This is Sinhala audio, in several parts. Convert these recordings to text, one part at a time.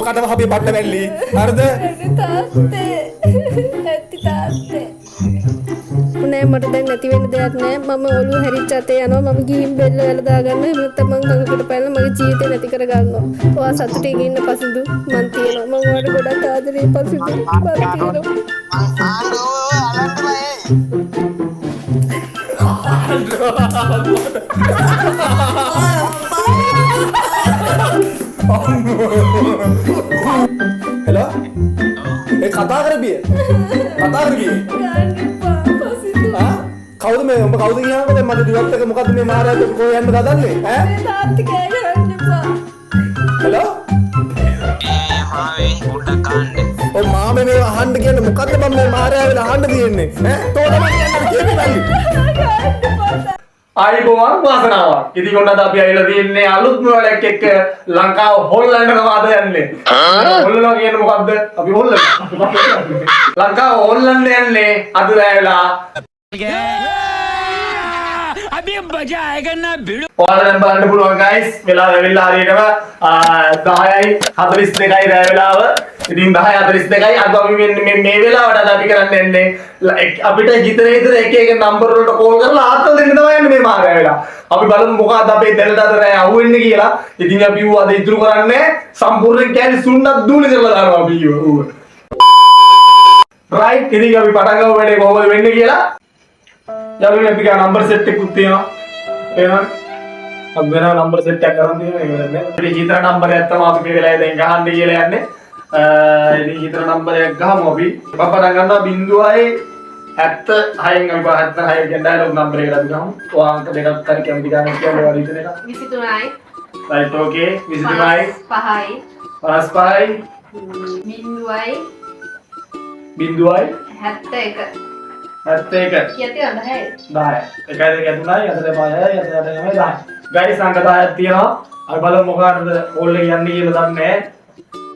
මොකටද අපි බඩ වැල්ලි හරිද තාත්තේ ඇත්ති තාත්තේ නෑ මට දැන් නැති වෙන්න දෙයක් නෑ මම ඔළුව හැරිච්ච අතේ යනවා මම ගිහින් බෙල්ල වැල දාගන්න එහෙම නැත්නම් මං ගඟකට පැනලා මගේ ජීවිතේ නැති කර ගන්නවා ඔයා සතුටින් ඉන්න පසිදු මං තියෙනවා මං ඔයාලට ගොඩක් ආදරේ පසිදු මං හෙලෝ ඒ කතා කරපිය කවුද මේ උඹ කවුද කියනවද මට දිවත් එක මොකද්ද මේ මහරජා කොහේ යන්න හදන්නේ ඈ තාත්ති කෑ ගහන්න එපා හෙලෝ ඔය මාමේ මේ අහන්න කියන්නේ මොකද්ද මම මේ මහරජා වෙලා අහන්න තියෙන්නේ ඈ තෝරමන් යන්න කියන්නේ ආයිබෝවන් වාසනාවක්. ඉතින් ඔන්න අද අපි ඇවිල්ලා තියෙන්නේ අලුත්ම වැඩක් එක්ක ලංකාව හොල්ලන්න නවාද යන්නේ. හොල්ලනවා කියන්නේ මොකද්ද? අපි හොල්ලනවා. ලංකාව හොල්ලන්න යන්නේ අද රැයලා. अभी मजा आएगा ना भिड़ो ඔයාලා දැන් බලන්න පුළුවන් guys. වෙලාව ඇවිල්ලා හරියටම 10යි 42යි රැය වෙලාව. ඉතින් 10:42යි අද අපි මේ වෙලාවට අද අපි කරන්න යන්නේ අපිට හිතන එක එක නම්බර වලට කෝල් කරලා ආතල් දෙන්න තමයි යන්නේ මේ මාරය වෙලා. අපි බලමු මොකක්ද අපේ දැනට අද රැය අහුවෙන්නේ කියලා. ඉතින් අපි ඌ අද ඉතුරු කරන්නේ සම්පූර්ණ කැලි සුන්නක් දූලි කරලා දානවා අපි ඌ. රයිට් ඉතින් අපි පටන් ගමු වැඩේ කොහොමද වෙන්නේ කියලා. යාළුවනේ අපි ගා නම්බර සෙට් එකකුත් තියෙනවා. එහෙනම් අපි වෙන නම්බර සෙට් එකක් ගන්න තියෙනවා නේ. අපි හිතන නම්බරයක් තමයි අපි මේ වෙලාවේ දැන් ගහන්න කියලා යන්නේ. ඉතින් හිතන නම්බරයක් ගහමු අපි. පටන් ගන්නවා 0.76න් අපි 76 කියන ඩයලොග් නම්බර එකට අපි ගහමු. ඔය අංක දෙකක් හරි කැමති ගන්න කියලා ඔයාලා හිතන එක. 23යි රයිට් ඕකේ 23යි 5යි 55යි 0යි 71 කියතිය 10යි 10 එකයි දෙක තුනයි අතට 5යි අතට 9යි 10 ගයිස් අංක 10ක් තියෙනවා අපි බලමු මොකටද කෝල් එක යන්නේ කියලා දන්නේ නැහැ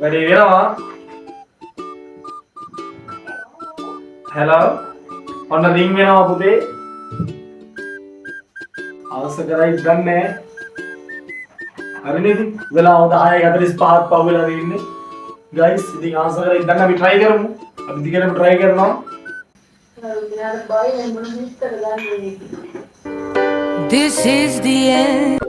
වැඩි වෙනවා හෙලෝ ඔන්න රින් වෙනවා පුතේ අවශ්‍ය කරයි දන්නේ හරි නේද වෙලාව 10:45ක් පහු වෙලා ඉන්නේ ගයිස් ඉතින් ආන්සර් කරයි දැන් අපි try කරමු අපි දිගටම try කරනවා This is the end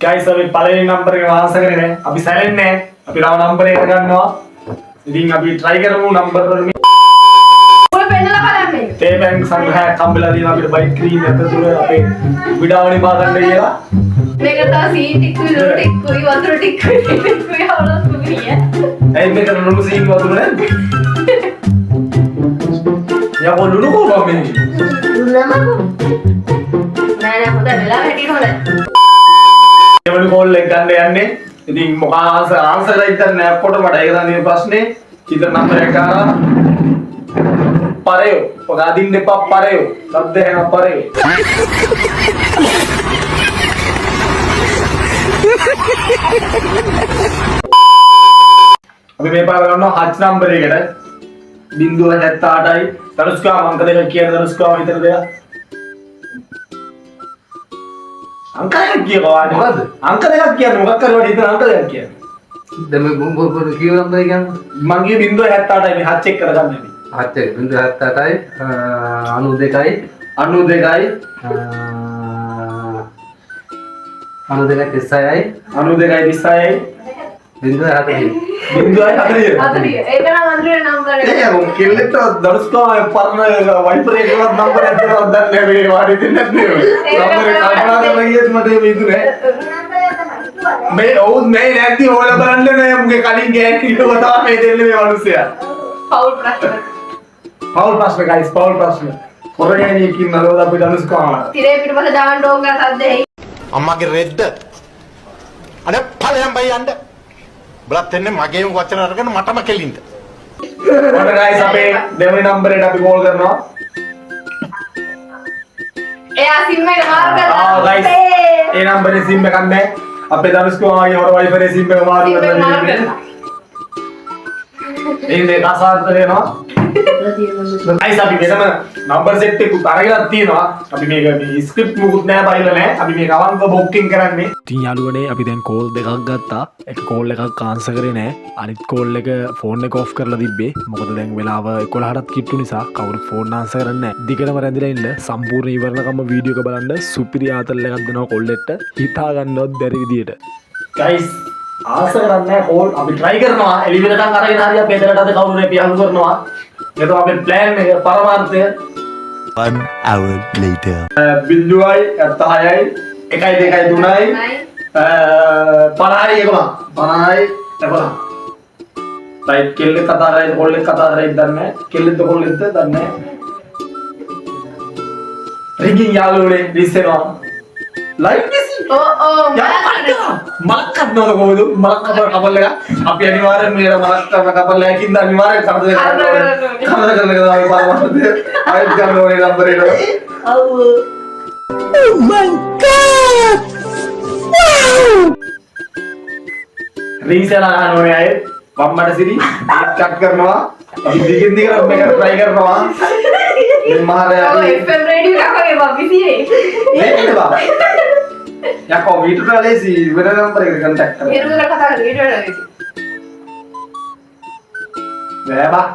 guys අපි පළවෙනි නම්බර එක ආන්සර් කරේ නෑ අපි සැලෙන්නේ නෑ අපි තව නම්බර එක ගන්නවා ඉතින් අපි try කරමු නම්බර වල මේ ඔය පෙන්නලා බලන්න තේ බැංක් සංග්‍රහයක් හම්බෙලා තියෙනවා අපිට බයික් ක්‍රීම් ඇතුළත අපේ විඩාවනේ පා ගන්න කියලා මේක තව සීන් ටිකුයි ලුණු ටිකුයි වතුර ටිකුයි අවලස් කුමිය ඇයි මේක ලුණු සීන් වතුර නැද්ද යා ලුණු කොහොමද මේ නෑ හොඳ වෙලා හැටියට හොඳ එවලු කෝල් එක ගන්න යන්නේ ඉතින් මොකක් ආන්සර් එක ඉතින් අප්කොට මට ඒක තමයි ප්‍රශ්නේ හිතන නම්බර් එක ගාලා පරයෝ ඔක අදින්න එපා පරයෝ සද්ද එන පරයෝ අපි මේ පාර ගන්නවා හච් නම්බර් එකට 0.78යි දරුස්කා අංක දෙක කියන දරුස්කා විතර දෙයක් අංක දෙකක් කියනවා මොකද්ද අංක දෙකක් කියන්නේ මොකක් කරවල හිතන අංක දෙකක් කියන්නේ දැන් මේ බොම්බ කීව නම්බර කියන්නේ මං ගියේ 0.78යි මේ හච් එක් කරගන්න ඉතින් හත් 0.78යි 92යි 92යි 92යි 36යි 92යි 36යි 0.40යි 0.40 ඒක නම් අන්ද්‍රේ නම්බර් එක ඒ මොකෙ කෙල්ලට දරුස්කා පරණ වයිපර් එකේ නම්බර් එකක් දෙනවා දැන් මේ වාඩි දෙන්නේ නැද්ද නම්බර් එක කල්පනා කරලා ගියත් මට මේ ඉදුනේ මේ ඔව් මේ නැති හොල බලන්න නෑ මුගේ කලින් ගෑන් කිව්ව තමයි මේ දෙන්නේ මේ මිනිස්සයා පවුල් ප්‍රශ්න guys පවුල් ප්‍රශ්න හොරගෑනියෙක් ඉන්නවද අපි දනුස්කා තිරේ පිටපස්සේ දාන්න ඕන ගා සද්දෙයි අම්මගේ රෙද්ද අනේ ඵලයන් බයි යන්න බලත් එන්නේ මගේම වචන අරගෙන මටම කෙලින්ද ඔන්න guys අපේ දෙවෙනි නම්බරේට අපි කෝල් කරනවා එයා සිම් එක මාරු කරලා guys ඒ නම්බරේ සිම් එකක් නැහැ අපේ දනුස්කාගේ හොර වයිෆරේ සිම් එක මාරු කරලා ඉන්නේ ඉන්නේ රසාර්ථ වෙනවා guys අපි වෙනම number set එකක් අරගෙන තියෙනවා. අපි මේක මේ script මුකුත් නෑ බයිලා නෑ. අපි මේක අවංකව බොක්කින් කරන්නේ. ඉතින් යාළුවනේ අපි දැන් කෝල් දෙකක් ගත්තා. එක කෝල් එකක් ආන්සර් කරේ නෑ. අනිත් කෝල් එක ෆෝන් එක ඔෆ් කරලා තිබ්බේ. මොකද දැන් වෙලාව 11ටත් කිට්ටු නිසා කවුරුත් ෆෝන් ආන්සර් කරන්නේ නෑ. දිගටම රැඳිලා ඉන්න සම්පූර්ණ ඉවරනකම වීඩියෝ එක බලන්න සුපිරි ආතල් එකක් දෙනවා කොල්ලෙට්ට. හිතා ගන්නවත් බැරි විදියට. guys ආන්සර් කරන්නේ කෝල් අපි try කරනවා. එළි වෙනකන් අරගෙන හරි අපි එදලට අද කවුරු අපි අහු කරනවා. ඒක තමයි plan එක පරමාර්ථය. 1 hour later. 0යි 76යි 1යි 2යි 3යි 50යි එකම 50යි 11. right කෙල්ලෙක් කතා කරයි කොල්ලෙක් කතා කරයි දන්නේ නැහැ. කෙල්ලෙක්ද කොල්ලෙක්ද දන්නේ නැහැ. රින්ගින් යාළුවනේ රිස්සෙනවා. live busy. මලක් කන්නවද කොහොමද? මලක් කපල් එක අපි අනිවාර්යෙන් මේ මලක් කපල් එකකින් අනිවාර්යෙන් කරදර කරනවා. කරදර කරන එක තමයි පරමාර්ථය. ආයෙත් ගන්න ඕනේ නම්බර එක. රීසලා ගන්නෝනේ අය වම්මඩ සිරි කට් කරනවා අපි දිගින් දිගට මේක try කරනවා මේ මහරයා FM රේඩියෝ එකක් වගේ බබ්බි සිරේ නේද බා යකෝ මීටර ලේසි වෙන නම්බර එකට contact කරන්න ඒරුකට කතා කරලා ඊට වඩා ලේසි බෑබා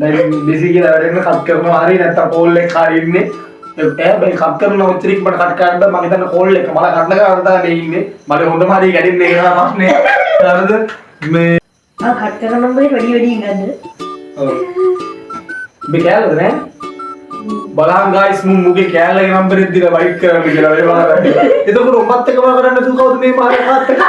දැන් බිසි කියලා වැඩෙන්න කට් කරනවා හරි නැත්තම් කෝල් එක හරි ඉන්නේ ඒ බයි කට් කරන උත්තරික් මට කට් කරන්න බෑ මම හිතන්නේ කෝල් එක මල කට් කරලා තමයි ඉන්නේ මල හොඳම හරි ගැඩින්නේ ඒක තමයි ප්‍රශ්නේ හරිද මේ කට් කරන නම්බරේ වැඩි ගන්නද ඔව් මේ කෑල්ලද නෑ බලහන් ගයිස් මුගේ කෑල්ලගේ නම්බරෙත් දීලා වයිට් කරන්න කියලා ඒ බලන්න එතකොට උඹත් එක්ක මම කරන්න දු කවුද මේ මාත් එක්ක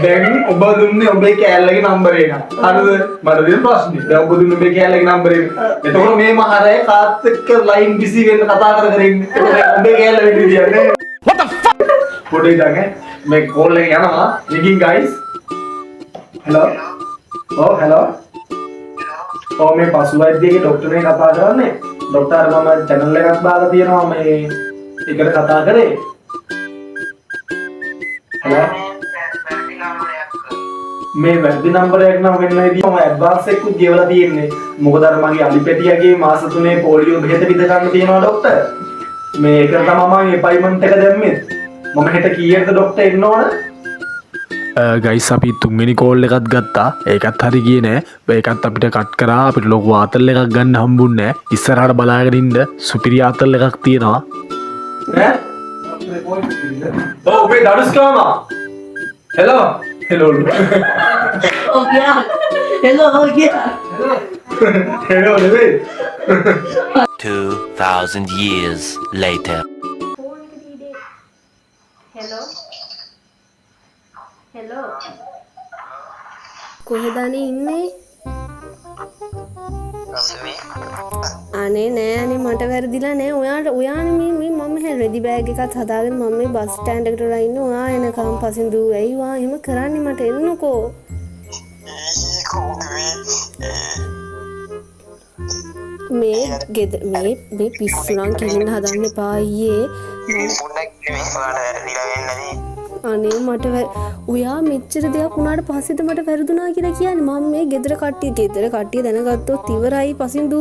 දැන් ඔබ දුන්නේ ඔබේ කෑල්ලගේ නම්බරේ නා හරිද මට දෙන ප්‍රශ්නේ දැන් ඔබ දුන්නේ ඔබේ කෑල්ලගේ නම්බරේ එතකොට මේ මහරේ කාත් එක්ක ලයින් බිසි වෙන්න කතා කර කර ඉන්නේ ඔබේ කෑල්ල වෙන්න විදියන්නේ what the fuck පොඩි ඉඳන් මේ කෝල් එක යනවා රිගින් guys hello oh hello oh මේ පසුවෛද්‍යයේ ડોක්ටර් කෙනෙක් කතා කරන්නේ ડોක්ටර් මම channel එකක් දාලා තියෙනවා මේ ඒකට කතා කරේ hello මේ වැරදි නම්බරයක් නම් වෙන්න ඉතින් මම ඇඩ්වාන්ස් එකක් ගෙවලා තියෙන්නේ මොකද අර මගේ අලිපෙටියගේ මාස 3 පොලියෝ බෙහෙත විද ගන්න තියෙනවා ડોක්ටර් මේ ඒකට තමයි මම අපොයින්ට්මන්ට් එක දැම්මේ මම හෙට කීයටද ડોක්ටර් එන්න ඕන ගයිස් අපි තුන්වෙනි කෝල් එකත් ගත්තා ඒකත් හරි ගියේ නෑ ඒකත් අපිට කට් කරා අපිට ලොකු ආතල් එකක් ගන්න හම්බුන්නේ නෑ ඉස්සරහට බලාගෙන ඉන්න සුපිරි ආතල් එකක් තියෙනවා ඈ ඔව් මේ දඩුස්කාම හෙලෝ හෙලෝ හෙලෝ නෙවෙයි 2000 years later. හෙලෝ කොහෙද ඉන්නේ අනේ නෑ අනේ මට වැරදිලා නෑ ඔයානේ මේ මම රෙදි බෑග් එකත් හදාගෙන මම මේ බස් ස්ටෑන්ඩ් එකට වෙලා ඉන්නේ ඔයා එනකම් පසින්දු ඇයි වා එහෙම කරන්නේ මට එන්නකෝ මේ ගෙදර මේ පිස්සුනම් කෙලින්න හදන්න එපා අයියේ අනේ මට ඔයා මෙච්චර දෙයක් වුණාට පස්සේද මට වැරදුනා කියලා කියන්නේ මම මේ ගෙදර කට්ටිය දැනගත්තොත් ඉවරයි පසින්දු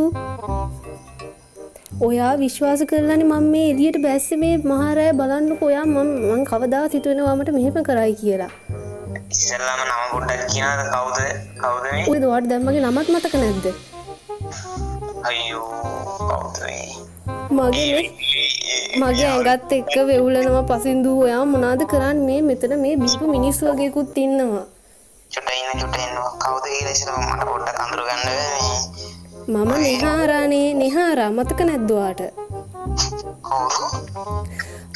ඔයා විශ්වාස කරලානේ මම මේ එළියට බැස්සේ මේ මහරය බලන්නකෝ ඔයා මම කවදාවත් හිතුවෙනවා මට මෙහෙම කරයි කියලා ඉස්සෙල්ලාම නම පොඩ්ඩක් කියනද කවුද මේ ඔය දුවට දැම්මගේ නමත් මතක නැද්ද අයියෝ කවුද මගේ ඇඟත් එක්ක වෙවුලනවා පසින්දු ඔයා මොනවද කරන්නේ මෙතන මේ බිස්පු මිනිස්සු වගේකුත් ඉන්නවා චුට්ට ඉන්න කවුද කියලා ඉස්සෙල්ලා මට පොඩ්ඩක් අඳුර ගන්න මම නිහාරානේ නිහාරා මතක නැද්ද ඔයාට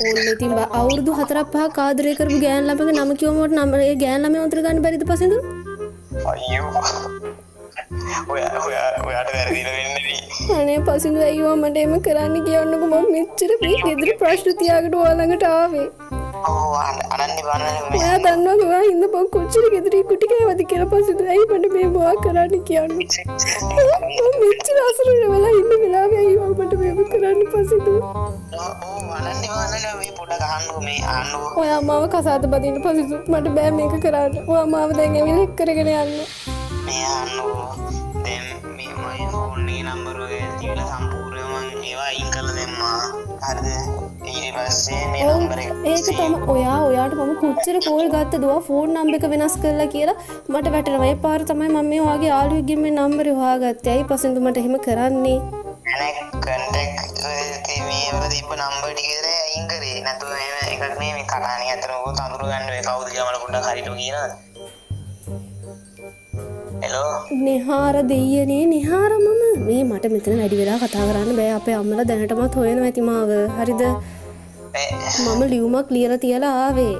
ඕන්න ඉතින් අවුරුදු 4-5ක් ආදරය කරපු ගෑන් ළමගේ නම කිව්වම නම ඒ ගෑන් ළමයා උතර ගන්න බැරිද පසින්දු අයියෝ ඔයාට වැරදිලා වෙන්නේ අනේ පසින්දු අයියෝ මට එම කරන්න කියන්නකෝ මම මෙච්චර මේ ගෙදර ප්‍රශ්න තියාගෙන ඔයා ළඟට ආවේ ඔව් අනන්නේ බලන්න ඔයා දන්නවද ඔයා හින්ද බං කොච්චර ගෙදර කුටි කෑවද කියලා පසින්දු ඇයි මට මේ මොවා කරන්න කියන්නේ මම මෙච්චර අසරණ වෙලා ඉන්න වෙලාවේ අයියෝ මට මේව කරන්න පසින්දු මේ පොඩ්ඩක් අහන්නකෝ මේ අහන්නකෝ ඔයා මාව කසාද බදින්න පසින්දු මට බෑ මේක කරන්න ඔයා මාව දැන් ඇවිල්ලා එක් කරගෙන යන්න මේ අහන්නකෝ දැන් මේ මගේ ෆෝන් එකේ නම්බර වගේ තියලා සම්පූර්ණයෙන්ම මම ඒවා අයින් කරලා දැම්මා හරිද ඊට පස්සේ මේ නම්බර එක ඒක තමයි ඔයාට මම කොච්චර කෝල් ගත්තද ඔයා ෆෝන් නම්බර් එක වෙනස් කරලා කියලා මට වැටෙනවා. ඒ පාර තමයි මම මේ ඔයාගේ යාළුවෙක්ගෙන් මේ නම්බරේ හොයාගත්තේ. ඇයි පසඳු මට එහෙම කරන්නේ? අනේ කන්ටැක්ට් මේ වල තිබ්බ නම්බර ටික විතරයි අයින් කරේ. නැතුව එහෙම එකක් නෙමෙයි කතානේ අතන ඔක තඳුර ගන්න වෙයි කවුද කියලා මට පොඩ්ඩක් හරියට කියනවද? හෙලෝ නිහාර දෙයියනේ නිහාර මම මේ මට මෙතන වැඩි වෙලා කතා කරන්න බෑ. අපේ අම්මලා දැනටමත් හොයනවා ඇති මාව. හරිද? මම ලියුමක් ලියලා තියලා ආවේ.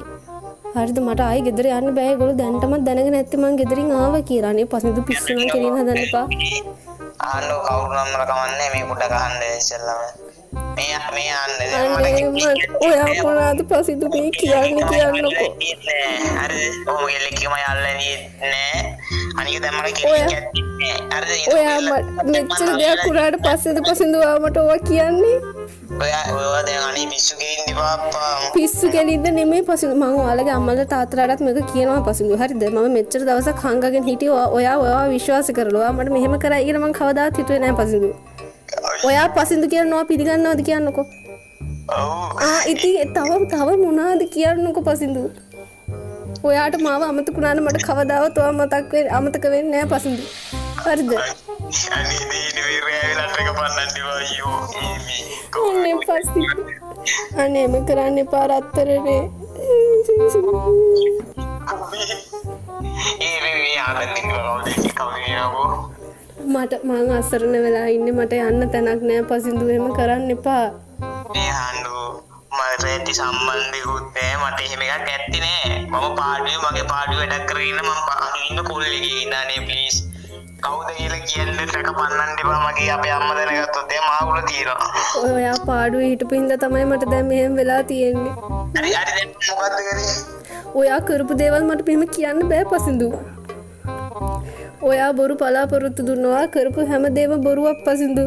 හරිද? මට ආයි ගෙදර යන්න බෑ. ඒගොල්ලෝ දැනටමත් දැනගෙන නැත්තේ මං ගෙදරින් ආවා කියලා. අනේ පසඳු පිස්සු නම් කෙලින් හදන්න එපා. ආන්නෝ කවුරු නම්බර කමන්නේ මේ පොඩ්ඩක් අහන්න ඉස්සෙල්ලාම. මේ ආන්නේ ඔයා මොනවද පසඳු මේ කියන්නේ කියන්නකෝ. හරිද? ඔහොම ගෙල්ලෙක්ම යල්ලා නෑ. අනික දැන් මට කෙනෙක් ඇත්තේ නෑ. හරිද? ඔයා මෙච්චර දෙයක් උනාට පස්සේද පසඳු ආමට ඔවා කියන්නේ? ඔයා දැන් අනේ පිස්සු ගෙලින්න පාප්පා. පිස්සු ගෙලින්න නෙමෙයි පසඳු. මම ඔයාලගේ අම්මලා තාත්තලාටත් මේක කියනවා පසඳු. හරිද? මම මෙච්චර දවසක් හංගගෙන හිටියේ ඔයා විශ්වාස කරලා. ඔයා මට මෙහෙම කරයි කියලා මං කවදාවත් හිතුවේ නෑ පසඳු. ඔයා පසඳු කියනවා පිළිගන්නවද කියන්නකෝ. ඔව්. ඉතින් තව මොනවද කියන්නකෝ පසඳු. ඔයාට මාව අමතකුණාට මට කවදාවත් ඔයා අමතක වෙන්නේ නෑ පසඳු. හරිද? අනේ මේ රෑවිලට එක පන්නන්න දිවා අයියෝ. අනේ පසඳු. අනේ මේ කරන්න එපා රත්තරනේ. මේ ආදන්නේ කවුද මට මං අසරණ වෙලා ඉන්නේ මට යන්න තැනක් නෑ පසඳු. එහෙම කරන්න එපා. මේ හඬු මට රැටි සම්බන්ධිකුත් නෑ මට එහෙම එකක් ඇත්තේ නෑ. මම පාඩුවේ මගේ පාඩුවේ වැඩක් කරගෙන ඉන්න මම පාඩුවේ ඉන්න කොල්ලෙක් ඉන්න අනේ ප්ලීස්. කවුද කියලා කියන්න ටක පන්නන්න එපා. මගේ අපේ අම්මා දැනගත්තොත් එයා මාගුල තියනවා. ඔයා පාඩුවේ හිටපු හින්දා තමයි මට දැන් මෙහෙම වෙලා තියෙන්නේ. හරි දැන් මොකද්ද කරේ? ඔයා කරපු දේවල් මට මෙහෙම කියන්න බෑ පසඳු. ඔයා බොරු බලාපොරොත්තු දුන්නවා කරපු හැමදේම බොරුවක් පසඳු.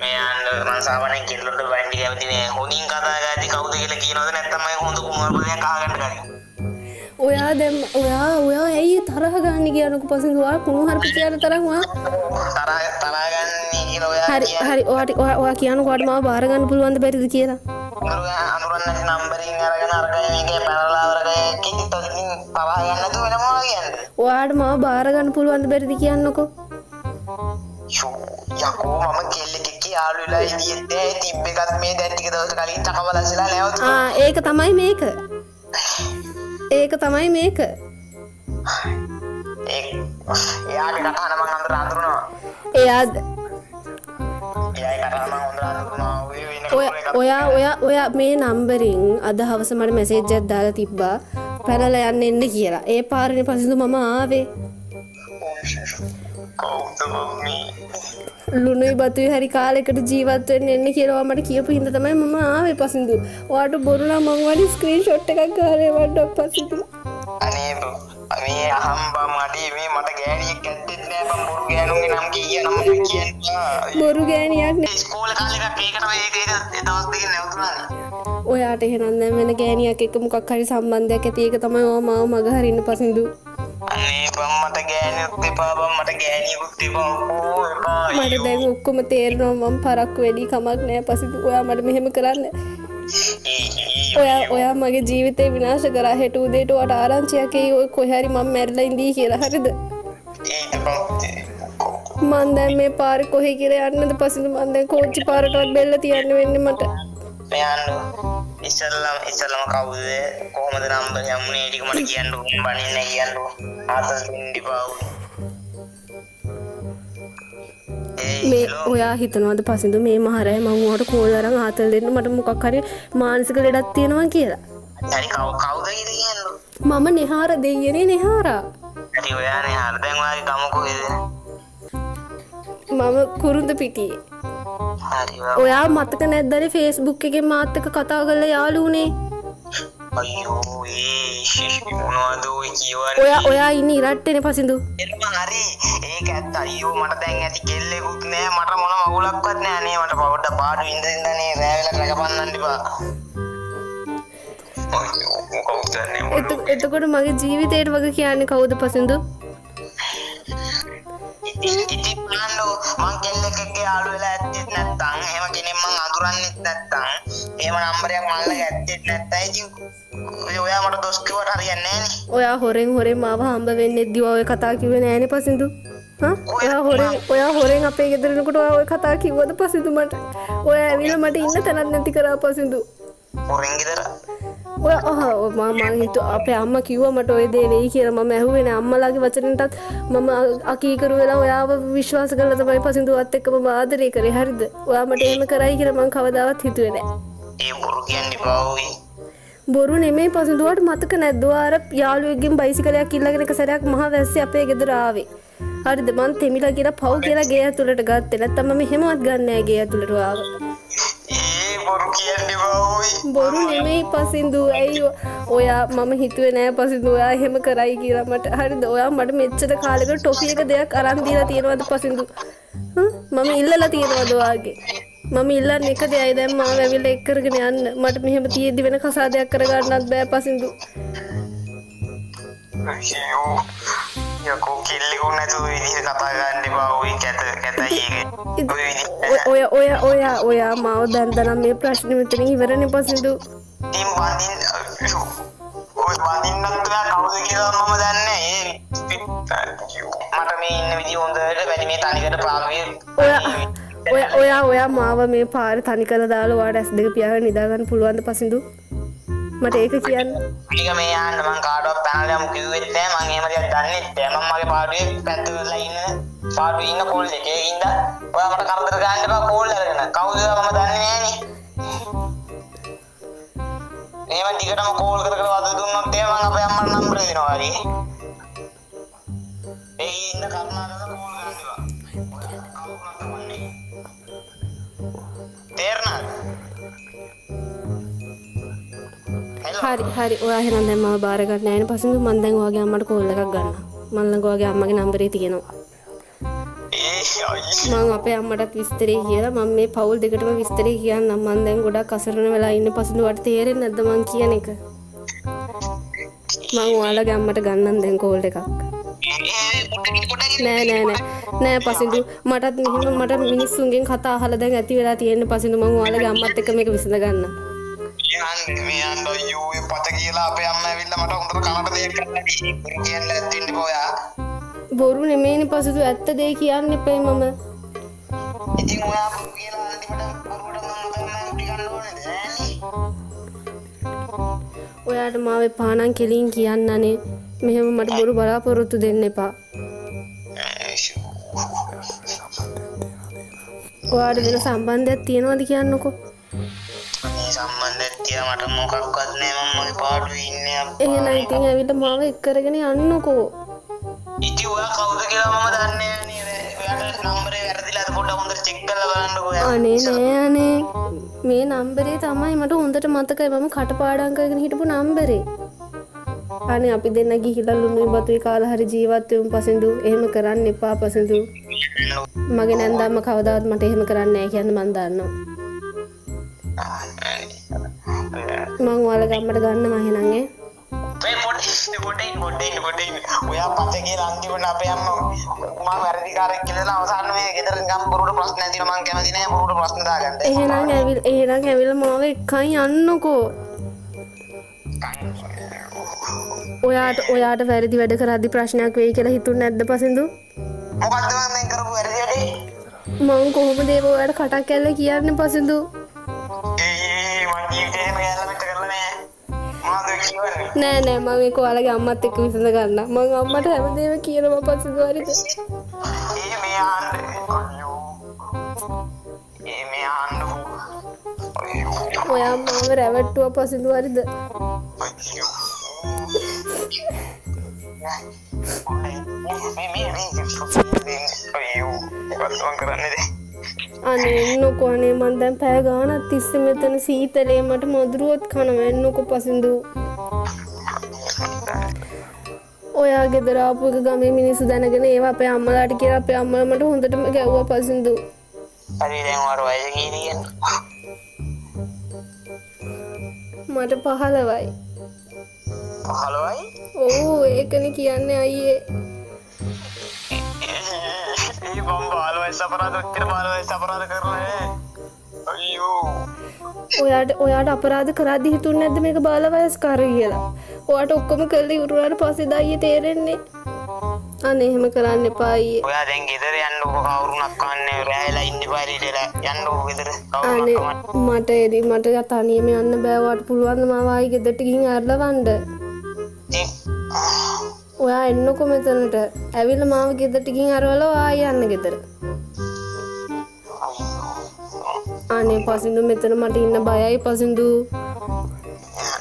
මේ අන්න මං සාමාන්‍යයෙන් කෙල්ලොන්ට වයින්ඩි කැමති නෑ. හොඳින් කතා කරද්දි කවුද කියලා කියනවද නැත්නම් මම හොඳ කුමාරපදයක් අහගන්න කලින්. ඔයා දැන් ඔයා ඇයි තරහ ගන්න කියනකො පසඳු. ඔයා කුණු හරප කියන තරම් තරහ ගන්න කියලා ඔයා හරි ඔයා කියනකො ඔයාට මාව බාර ගන්න පුළුවන්ද බැරිද කියලා. අනුරන්නේ නම්බරින් අරගෙන අරගෙන මේකේ පැනලා අරගෙන කිසි තොලින් පවා ගන්න නැතුව වෙන මොනවා කියන්නේ. ඔයාට මාව බාර ගන්න පුළුවන්ද බැරිද කියන්නකො. යකෝ මම කෙල්ලෙක් එක්ක යාළු වෙලා ඉතියේ තිබ්බ එකත් මේ දැන් ටික දවස් කලින් තකවලසලා නැවතුණා. ඒක තමයි මේක. එයාගේ කතාන මං අඳුරනවා. එයාද එයාගේ කතාන මං අඳුරනවා. ඔයා මේ නම්බරින් අද හවස මට මැසේජ් එකක් දාලා තිබ්බා පැනලා යන්න එන්න කියලා. ඒ පාරේ පසඳු මම ආවේ. ලුණුයි බතුයි හරි කාලෙකට ජීවත් වෙන්න එන්න කියලා මට කියපු හින්දා තමයි මම ආවේ පසඳු. ඔයාට බොරු නම් මං වඩි ස්ක්‍රීන්ෂොට් එකක් ගහලා වඩ පසඳු. අනේ මේ අහම්බා මඩේ මේ මට ගෑණියෙක් ඇත්තෙත් නෑ බං බොරු ගෑනුන්ගේ නම් කියනවා කියන්නේ. බොරු ගෑණියක් නේ. ඉස්කෝලේ කාලේ එකක් ඒකට දවස් දෙකකින් නැවතුණා. ඔයාට එහෙනම් දැන් වෙන ගෑණියක් එක්ක මොකක් හරි සම්බන්ධයක් ඇති. ඒක තමයි ඔයා මාව මග හරින්න පසඳු. අනේ බං මට ගෑණියෙක් එපා බං මට ගෑණියෙකුත් එපා. මට දැන් ඔක්කොම තේරෙනවා මම පරක්කු වෙඩි කමක් නෑ පසඳු. ඔයා මට මෙහෙම කරන්න. ඔයා මගේ ජීවිතේ විනාශ කරා. හෙට උදේට ඔයාට ආරංචියක් එයි ඔය කොහේ හරි මම මැරිලා ඉඳී කියලා. හරිද? මං දැන් මේ පාරේ කොහේ කියලා යන්නද පසඳු. මං දැන් කෝච්චි පාරටවත් බෙල්ල තියන්න වෙන්නේ මට. මෙයන් ඉස්සල්ලාම කවුද කොහොමද නම්බර් යමුනේ ටික මට කියන්න ඕන බණින් නෑ කියන්න ආතල් ඉන්දිපාවු. මේ ඔයා හිතනවාද පසඳු මේ මහරය මම උන්ට කෝල් අරන් ආතල් දෙන්න මට මොකක් හරි මානසික ලෙඩක් තියෙනවා කියලා. හරි කවුද කියන්නේ? මම නිහාර දෙයියනේ නිහාරා. හරි ඔයා නිහාර දැන් ඔයාගේ ගම කොහෙද? මම කුරුඳ පිටියේ. හරි ඔයා මතක නැද්ද Facebook එකේ මාත් එක්ක කතා කරලා යාළු උනේ? අයියෝ මොනවද ඔය කියවන්නේ? ඔයා ඉන්නේ ඉරට්ටේනේ පසඳු. හරි ඒක ඇත්ත. අයියෝ මට දැන් ඇති කෙල්ලෙකුත් නෑ මට මොන මගුලක්වත් නෑ නේ. මට පොඩ්ඩක් පාඩු ඉඳින්දනේ රෑවෙලා රැකපන්නන්න එපා. එතකොට මගේ ජීවිතේට වගේ කියන්නේ කවුද පසඳු? මං කෙල්ලෙක් එක්ක යාළු වෙලා ඇත්තෙත් නැත්තම් එහෙම කෙනෙක් මං අඳුරන්නෙත් නැත්තම් එහෙම නම්බරයක් මල්ලක ඇත්තෙත් නැත්තම් ඉතින් ඔයා මට දොස් කිව්වට හරියන්නේ නැහනේ. ඔයා හොරෙන් මාව හම්බ වෙන්නෙද්දි ඔය කතා කිව්වේ නෑනේ පසින්දු. ඔයා හොරෙන් අපේ ගෙදරනකොට ඔය කතා කිව්වද පසින්දු මට? ඔයා ඇවිල්ලා මට ඉන්න තැනක් නැති කරා පසින්දු. හොරෙන් ගෙදර මම හිතුවා අපේ අම්මා කිව්වා මට ඔය දේ වෙයි කියලා. මම ඇහුවේ නෑ අම්මලාගේ වචනෙන්ටත් මම අකීකරු වෙලා ඔයාව විශ්වාස කරලා තමයි පසින්දුවත් එක්ක මම ආදරේ කරේ. හරිද? ඔයා මට එහෙම කරයි කියලා මම කවදාවත් හිතුවේ නෑ. ඒ බොරු කියන්නේ බවුයි. බොරු නෙමෙයි පසින්දුවට මතක නැද්ද? ඔයා අර යාළුවෙක්ගෙන් බයිසිකලයක් ඉල්ලගෙන එක සැරයක් මහා වැස්සේ අපේ ගෙදර ආවේ. හරිද? මං තෙමිලා කියලා පව් කියලා ගේ ඇතුළට ගත්තේ. නැත්තම් මම එහෙමවත් ගන්න නෑ ගේ ඇතුළට ආව. බොරු කියන්නේ බවුයි. බොරු නෙමෙයි පසින්දු. ඇයි ඔයා මම හිතුවේ නෑ පසින්දු ඔයා එහෙම කරයි කියලා මට. හරිද? ඔයා මට මෙච්චර කාලෙකට ටොෆි එක දෙයක් අරන් දීලා තියෙනවද පසින්දු? මම ඉල්ලලා තියෙනවද ඔයාගේ? මම ඉල්ලන්නේ එක දෙයයි දැන් මාව ඇවිල්ලා එක් කරගෙන යන්න. මට මෙහෙම තියෙද්දි වෙන කසාදයක් කරගන්නත් බෑ පසින්දු. අයියෝ යකෝ කෙල්ලෙකු නැතුව විදිහට කතා ගන්න එපා. ඔය කැතයි ඔයා මාව දැන් මේ ප්‍රශ්නේ මෙතනින් ඉවරනේ පසින්දු. ඉතින් වඳින්නත් බෑ කවුද කියලා මම දන්නේ මට මේ ඉන්න විදිහ හොඳට වැඩි මේ තනිකර පාළුවේ ඔයා මාව මේ පාර තනි කරලා දාලා ඔයාට ඇස් දෙක පියාගෙන නිදා ගන්න පුළුවන්ද පසින්දු? මට ඒක කියන්න. මේක මේ යන්න මං කාටවත් පැනලා යමු කිව්වෙත් නෑ. මං එහෙම දෙයක් දන්නෙත් නෑ. මම මගේ පාඩුවේ පැත්තවල ඉන්න කෝල් එකේ ඉඳලා ඔයා මට කරදර ගන්න එපා කෝල් අරගෙන. කවුද මම දන්නේ නෑනේ. එහෙම දිගටම කෝල් කර වද දුන්නොත් මං අපේ අම්මට නම්බර දෙනවා හරි. ඒ ඉන්න කරුණාකරලා කෝල් ගන්න එපා. තේරුණාද? හරි ඔයා එහෙනම් දැන් මාව බාර ගන්න නෑනේ පසින්දු. මම දැන් ඔයාගේ අම්මට කෝල් එකක් ගන්නවා. මම ළඟ ඔයාගේ අම්මගේ නම්බරේ තියෙනවා. මම අපේ අම්මටත් විස්තරේ කියලා මම මේ පවුල් දෙකටම විස්තරේ කියන්නම්. මම දැන් ගොඩක් අසරණ වෙලා ඉන්නේ පසින්දුවට තේරෙන්නේ නැද්ද මං කියන එක? මම ඔයාලගේ අම්මට ගන්නම් දැන් කෝල් එකක්. නෑ පසින්දු මට මිනිස්සුන්ගෙන් කතා අහලා දැන් ඇති වෙලා තියෙන පසින්දු. මම ඔයාලගේ අම්මත් එක්ක මේක විසඳ ගන්නම්. මේ අන්න යෝ පත කියලා අපේ අම්මා ඇවිල්ලා මට හොඳට කනට දෙයක් කරලා බොරු කියන්න ඇත්තින්න ඔයා. බොරු නෙමෙයිනේ පසින්දු ඇත්ත දේ කියන්න එපේ මම. ඉතින් ඔයා බොරු කියලා අන්තිමට බොරුවට මම ගන්න ගන්න ඕනේද නෑනේ. ඔයාට මාවේ පානන් කෙලින් කියන්නනේ. මෙහෙම මට බොරු බලාපොරොත්තු දෙන්න එපා. ඔයාට වෙන සම්බන්ධයක් තියෙනවද කියන්නකෝ? සම්බන්ධයක් තියා මට මොකක්වත් නෑ. මම මගේ පාඩුවේ ඉන්නේ. එහෙනම් ඉතින් ඇවිල්ලා මාව එක් කරගෙන යන්නකෝ. ඉතින් ඔයා කවුද කියලා මම දන්නේ නෑ. ඔයාට නම්බරේ වැරදිලාද පොඩ්ඩක් හොඳට චෙක් කරලා බලන්නකෝ ඔයා. අනේ මේ නම්බරේ තමයි මට හොඳට මතකයි. මම කටපාඩම් කරගෙන හිටපු නම්බරේ. අනේ අපි දෙන්න ගිහිල්ලා ලුණුයි බතුයි කාලා හරි ජීවත් වෙමු පසින්දු. එහෙම කරන්න එපා පසින්දු. මගේ නැන්දම්ම කවදාවත් මට එහෙම කරන්නේ නැහැ කියන්න මන් දන්නවා. මං ඔයාලගේ අම්මට ගන්නවා එහෙනම් ඈ. මේ පොඩ්ඩේ ඔයා පත කියලා අන්තිමට අපේ අම්මා මම වැරදිකාරයෙක් කියලා අවසාන මේ ගෙදර ගම් බොරුවට ප්‍රශ්න ඇතින මං කැමති නෑ බොරුවට ප්‍රශ්න දාගන්න. එහෙනම් ඇවිල්ලා මාව එක්කන් යන්නකෝ. ඔයාට වැරදි වැඩ කරද්දි ප්‍රශ්නයක් වෙයි කියලා හිතුන්නේ නැද්ද පසින්දු? මොකද්ද මම මේ කරපු වැරදි වැඩේ? මං කොහොමද ඒක ඔයාට කටක් ඇල්ල කියන්නේ පසින්දු? නෑ මම ඒක ඔයාලගේ අම්මත් එක්ක විසඳ ගන්න. මම අම්මට හැමදේම කියනවා පසින්දු හරිද? ඔයා මාව රැවට්ටුවා පසින්දු හරිද? අනේ එන්නකෝ අනේ මං දැන් පැය ගානක් තිස්සේ මෙතන සීතලේ මට මදුරුවත් කනවා. එන්නකෝ පසින්දු. ඔයා ගෙදර ආපු එක ගමේ මිනිස්සු දැනගෙන ඒවා අපේ අම්මලාට කියලා අපේ අම්මලා මට හොඳටම ගැව්වා පසින්දු. හරි දැන් වර වයස කීයද? මට 15යි. 15යි? ඔව් ඒකනේ කියන්නේ අයියේ. ඇයි මම බාලවයස් අපරාධ ඔච්චර බාලවයස් අපරාධ කරලා අයියෝ ඔයාට අපරාධ කරද්දි හිතුන්නේ නැද්ද මේක බාලවයස්කාරය කියලා? ඔයාට ඔක්කොම කරලා ඉවරුනාට පස්සේ දායියේ තේරෙන්නේ. අනේ එහෙම කරන්න එපා අයියේ. ඔයා දැන් ගෙදර යන්නකො කවුරුණක් කන්නේ රැයලා ඉන්න පාරිටලා යන්නකො ගෙදර අනේ මට තනියම යන්න බෑ. ඔයාට පුළුවන් ද මාව ආයි ගෙදරට ගිහින් අරලවන්න? ඔයා එන්නකො මෙතනට. ඇවිල්ලා මාව ගෙදරට ගිහින් අරවලා ආයි යන්න ගෙදර. අනේ පසින්දු මෙතන මට ඉන්න බයයි පසින්දු.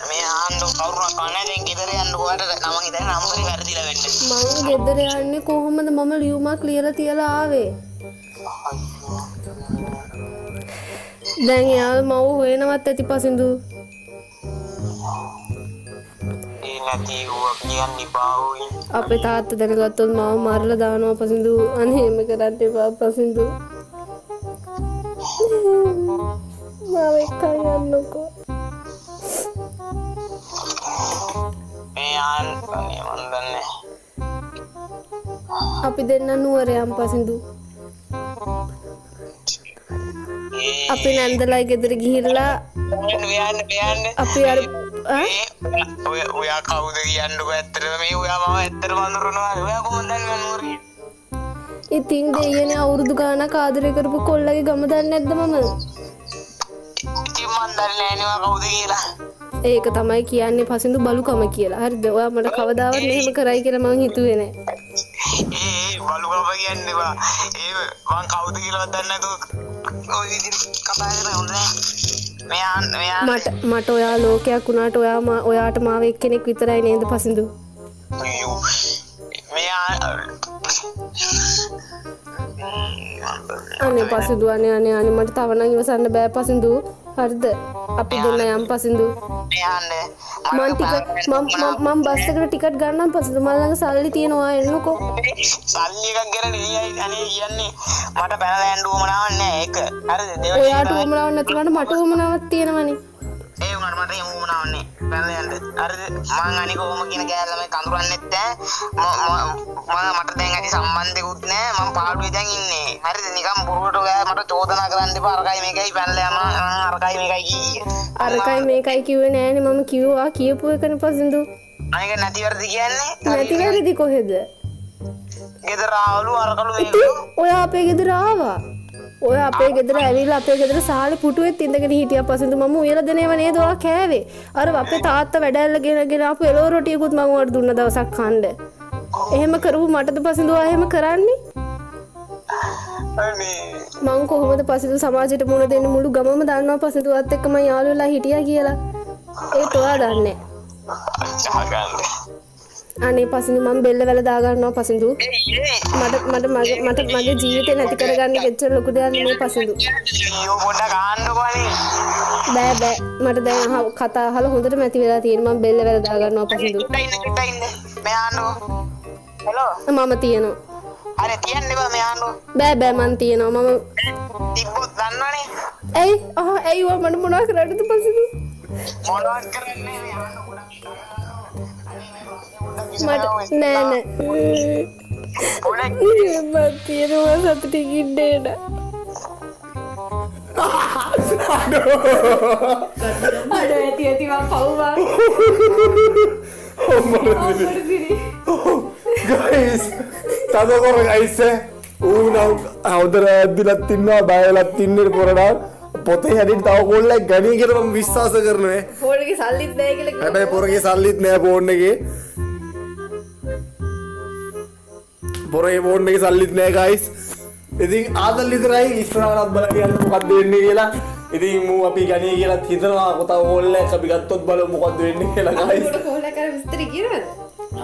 මේ ආන්දෝ කවුරුණක් කන්නේ දැන් ගෙදර යන්නකො ඔයාට නම හිතන්නේ නම්බරේ වැරදිලා වෙන්න. මම ගෙදර යන්නේ කොහොමද? මම ලියුමක් ලියලා තියලා ආවේ. දැන් යාල් මව හොයනවත් ඇති පසින්දු. ඒ නැති වුවක් කියන්නේ බාවුයි. අපේ තාත්තා දැනගත්තොත් මාව මරලා දානවා පසින්දු. අනේ එහෙම කරන්න එපා පසින්දු. මාව එක්කන් යන්නකෝ. මේ ආන්තනේ මන් දන්නේ. අපි දෙන්න නුවර යම් පසින්දු. අපි නන්දලයි ගෙදර ගිහිල්ලා අපි අර ඔයා කවුද කියන්නකො ඇත්තටම මේ ඔයා මම ඇත්තටම අඳුරනවා. ඔයා කොහොමද දන්නේ මම නුවරේ? ඉතින් දෙයියනේ අවුරුදු ගානක් ආදරය කරපු කොල්ලගේ ගම දන්නේ නැද්ද මම? ඉතින් මන් දන්නේ නෑනේ ඔයා කවුද කියලා. ඒක තමයි කියන්නේ පසින්දු බලුකම කියලා. හරිද? ඔයා මට කවදාවත් මෙහෙම කරයි කියලා මං හිතුවේ නෑ. බලුකම කියන්නේ බා. ඒ මං කවුද කියලාවත් දන්නේ නැතුව ඔය විදිහට කතා කරන්නේ හොඳ නෑ. මට ඔයා ලෝකයක් වුණාට ඔයාට මාව එක්කෙනෙක් විතරයි නේද පසින්දු? අයියෝ අනේ පසින්දු අනේ මට තව නම් ඉවසන්න බෑ පසින්දු. හරිද? අපි දෙන්න යම් පසින්දු. මම බස් එකට ටිකට් ගන්නම් පසින්දු. මම ළඟ සල්ලි තියෙනවා එන්නකෝ. සල්ලි එකක් ගැන නෙවෙයි අනේ කියන්නේ මට පැනලා යන්න උවමනාවක් නෑ ඒක. හරිද? ඔයාට උවමනාවක් නැතුනට මට උවමනාවක් තියෙනවනේ. ඒ වුණාට මට එහෙම උවමනාවක් නෑ. පැනලා යන්න. හරිද? මං අනික ඔහොම කියන කෑල්ල මේ කඳුරන්නෙත් නෑ. මට දැන් ඇති සම්බන්ධෙකුත් නෑ. මම පාඩුවේ දැන් ඉන්නේ. හරිද? නිකන් බොරුවට ඔයා මට චෝදනා කරන්න එපා. අරකයි මේකයි පැනලා යනවා. අරකයි මේකයි කියේ. අරකයි මේකයි කිව්වේ නෑනේ. මම කිව්වා කියපු එකනේ පසින්දු. අනික නැතිවරද කියන්නේ? නැතිවැරදි කොහෙද? ගෙදර ආවලු අරකලු මේක. ඔයා අපේ ගෙදර ආවා. ඔය අපේ ගෙදර ඇවිල්ලා අපේ ගෙදර සාලේ පුටුවෙත් ඉඳගෙන හිටියා පසින්දු. මම උයලා දෙනේව නේද ඔයා කෑවේ? අර අපේ තාත්තා වැඩැල්ල ගෙනගෙන ආපු එළව රොටියකුත් මම ඔයාලට දුන්න දවසක් කන්න. එහෙම කරපු මටද පසින්දු ඔයා එහෙම කරන්නේ? මං කොහොමද පසින්දු සමාජයට මුණ දෙන්න මුළු ගමම දන්නවා පසින්දුවත් එක්ක මම යාළු වෙලා හිටියා කියලා. ඒත් ඔයා දන්නේ නැහැ. අනේ පසින්දු මම බෙල්ල වැල දා ගන්නවා පසින්දු. මට මගේ ජීවිතේ නැති කරගන්න කෙච්චර ලොකු දෙයක් නෙමෙයි පසින්දු. අයියෝ පොඩ්ඩක් ආන්නකෝ අනේ. බෑ මට දැන් කතා අහලා හොඳට මැති වෙලා තියෙනවා. මම බෙල්ල වැල දා ගන්නවා පසින්දු. ඉන්න මේ ආන්නකෝ. හෙලෝ මම තියෙනවා. අනේ තියන්නේ බා මේ ආන්නකෝ. බෑ මං තියෙනවා. මම තිබ්බොත් දන්නවනේ. ඇයි මට මොනවා කරන්නද පසින්දු? මොනවත් කරන්නේ මේ ආන්නකෝ. මට නෑ මම තියෙනවා සතුටින් ඉන්නේ නෑ. අඩෝ ඇති මම පව්වා. ගයිස් තදකොර ගයිස් ඌනම් හවුදර ඇද්දිලත් ඉන්නවා බයලත් ඉන්නේ පොරඩා පොතේ හැදින් තව කොල්ලෙක් ගණී කියලා මම විශ්වාස කරනවා. ෆෝන් එකේ සල්ලිත් නෑ කියලා. හැබැයි පොරගේ සල්ලිත් නෑ ෆෝන් එකේ. පොරේ ෆෝන් එකේ සල්ලිත් නෑ ගයිස්. ඉතින් ආදල් විතරයි ඉස්සරහට බලන්න යන්න මොකක්ද වෙන්නේ කියලා. ඉතින් මූ අපි ගණී කියලා හිතනවා කොතව කොල්ලෙක් අපි ගත්තොත් බලමු මොකක්ද වෙන්නේ කියලා ගයිස්. උඩ කොල්ල කර විස්තර කියනවද?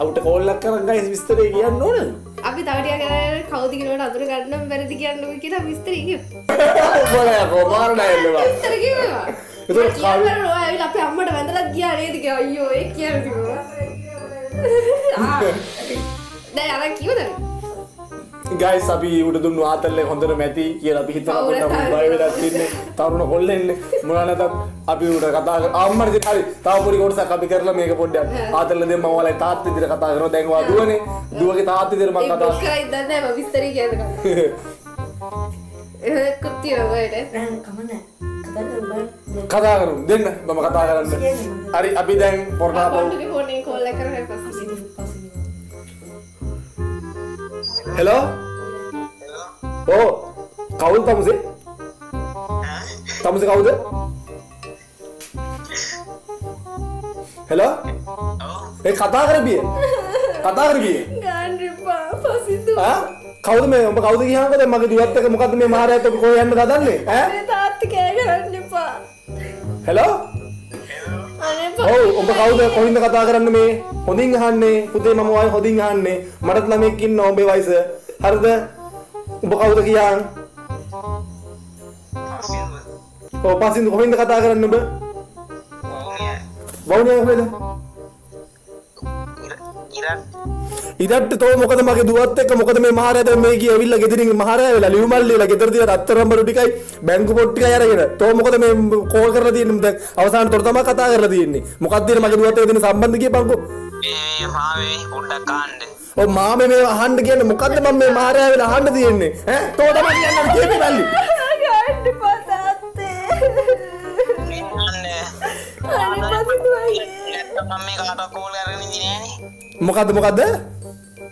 අවුට කෝල්ලක් කරන් ගයිස් විස්තරේ කියන්න ඕනද? අපි තව ටිකක් කරලා කවුද කියනවට අඳුර ගන්න බැරිද කියන්නකො කියලා විස්තර කිව්වා. මොකද කොමාර නෑල්ලවා. විස්තර කිව්වා. ඒක කියනවා ආයෙත් අපේ අම්මට වැඳලා ගියා නේද කියලා. අයියෝ ඒක කියන්නේ කිව්වා. දැන් අර කිව්වද? ගයිස් අපි උඩ දුන්නු ආතල්ලේ හොඳට මැති කියලා අපි හිතනවා පොඩ්ඩක් බය වෙලා තින්නේ තරුණ කොල්ලෙන්නේ මොනවා නැතත් අපි උඩ කතා අම්මට ඉතින් හරි තව පොඩි කොටසක් අපි කරලා මේක පොඩ්ඩක් ආතල්ලේ දෙන්න මම ඔයාලයි තාත්තා විදිහට කතා කරනවා දැන් ඔයා දුවනේ දුවගේ තාත්තා විදිහට මම කතා කරා ඉඳන්නේ මම විස්තරي කියන්න කුත්තිය වලට කමන්නේ කතා කරමු දෙන්න මම කතා කරන්න හරි අපි දැන් පොරණාපව ෆෝනේ කෝල් එක කරලා පස්සේ හෙලෝ ඕ කවුද තමුසේ තමුසේ කවුද හෙලෝ ඒ කතා කරපිය ගාන් රිපා පසිතු කවුද මේ උඹ කවුද කියනකො දැන් මගේ දුවත් එක මොකද්ද මේ මහරයත් ඔබ කොහෙ යන්න හදන්නේ මේ තාත්තා කෑ ගහන්න එපා හෙලෝ ඔව් උඹ කවුද කොහින්ද කතා කරන්නේ මේ හොඳින් අහන්නේ පුතේ මම ඔය හොඳින් අහන්නේ මටත් ළමෙක් ඉන්නවා උඹේ වයස හරිද උඹ කවුද කියන් ඔව් පසින්ද කොහින්ද කතා කරන්නේ උඹ වවුනියා කොහෙද ඉරට්ට තෝ මොකද මගේ දුවත් එක්ක මොකද මේ මහරයද මේ ගිය ඇවිල්ලා ගෙදරින් මහරය වෙලා ලියුමල්ලිලා ගෙදර තියලා අත්තරම්බරු ටිකයි බැංකු පොත් ටිකයි අරගෙන තෝ මොකද මේ කෝල් කරලා තියෙන්නේ දැන් අවසාන තොර තමයි කතා කරලා තියෙන්නේ මොකක්ද මගේ දුවත් එක්ක දෙන සම්බන්ධ කියපන්කෝ මේ මාවේ පොඩ්ඩක් අහන්න ඔව් මාමේ මේ අහන්න කියන්නේ මොකද්ද මම මේ මහරය වෙලා අහන්න තියෙන්නේ ඈ තෝ තමයි කියන්නේ කීපේ බල්ලි ගාන් රිපා තාත්තේ මම මේ කාට කෝල් කරගෙන ඉන්නේ නෑනේ මොකද්ද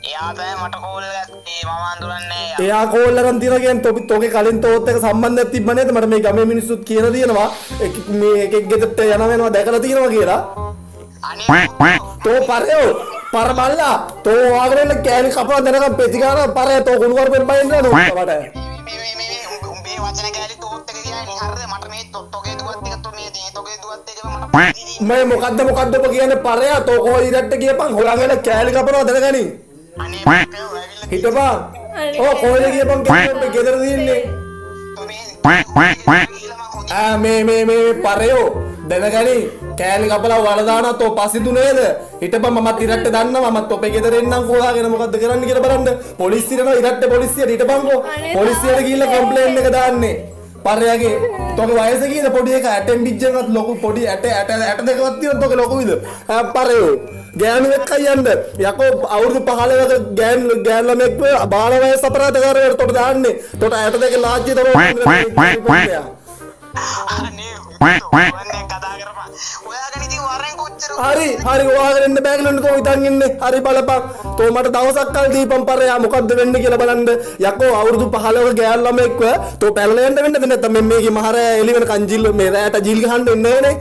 එයා තමයි මට කෝල් එකක් මම අඳුරන්නේ එයා කෝල් කරන් තියනවා කියන්නේ තෝගේ කලින් තෝත් එක සම්බන්ධයක් තිබ්බ නේද මට මේ ගමේ මිනිස්සුත් කියලා තියෙනවා මේ එකෙක් ගෙදරට යනවා වෙනවා දැකලා තියෙනවා කියලා අනේ තෝ පරයෝ පරබල්ලා තෝ ආගෙන කෑලි කපලා දැනගම් පෙති ගන්න පරය තෝ කුණු කරපෙන් බයින්න නේද මට මේ වචන කැලි තෝත් එක කියන්නේ හරිද මට මේ තොගේ දුවත් එක තෝ මේ තොගේ දුවත් එක මට මේ මොකද්ද ඔබ කියන්නේ පරය තෝ කොහොම ඉරට්ට ගියපන් හොයාගෙන කෑලි කපනවා දැනගනි අනේ හිටපන් ඕ කොහෙද ගියපන් කියන්නේ ගෙදර දින්නේ මේ පරයෝ දැනගනි කෑලි කපලා වල දානවා තෝ පසිදු නේද හිටපන් මමත් ඉරට්ට දන්නවා මමත් ඔපේ ගෙදර එන්නම් කොහාගෙන මොකද්ද කරන්න කියලා බලන්න පොලිසියට යනවා ඉරට්ට පොලිසියට හිටපන්කෝ පොලිසියට ගිහිල්ලා කම්ප්ලේන්ට් එක දාන්නේ පරයාගේ තෝගේ වයස කීයද පොඩි එක ඇටෙන් බිජ්ජනවත් ලොකු පොඩි ඇට දෙකවත් තියෙනවා තෝගේ ලොකුයිද පරයෝ ගෑනු එක්කයි යන්න යකෝ අවුරුදු 15ක ගෑන් ළමෙක් බාල වයස අපරාධකාරයෙක් තොට දාන්නේ තොට ඇට දෙක ලාජ්‍ය අනේ වන්නේ කතා කරපන් ඔයාගෙන ඉතින් වරෙන් කොච්චර හරි ඔයාගෙන ඉන්න බෑගලන්න තෝ ඉතින් ඉන්නේ හරි බලපන් තෝ මට දවසක් කල් දීපන් පරයා මොකද්ද වෙන්නේ කියලා බලන්න යකෝ අවුරුදු 15ක ගෑන් ළමෙක්ව තෝ පැනලා යන්න වෙන්නද නැත්නම් මේකේ මහරය එළි වෙන කංජිල් මේ රැට ජීල් ගහන්න එන්නේ නේ